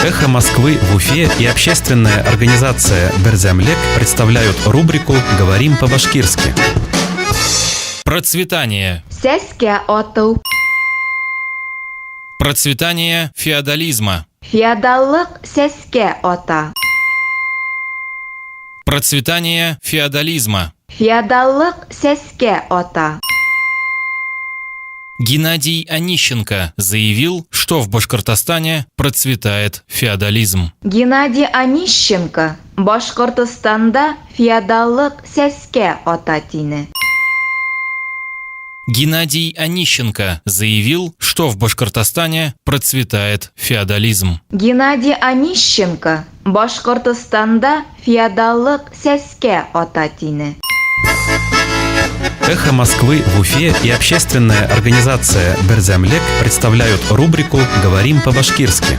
«Эхо Москвы» в Уфе и общественная организация «Берзямлек» представляют рубрику «Говорим по-башкирски». Процветание. Сәскә ату. Процветание феодализма. Феодаллык сәскә ата. Процветание феодализма. Феодаллык сәскә ата. Геннадий Онищенко заявил, что в Башкортостане процветает феодализм. Геннадий Онищенко Башкортостанда феодаллык сәскә ата тине. Геннадий Онищенко заявил, что в Башкортостане процветает феодализм. Геннадий Онищенко Башкортостанда феодаллык сәскә ата тине. «Эхо Москвы» в Уфе и общественная организация «Берзямлек» представляют рубрику «Говорим по-башкирски».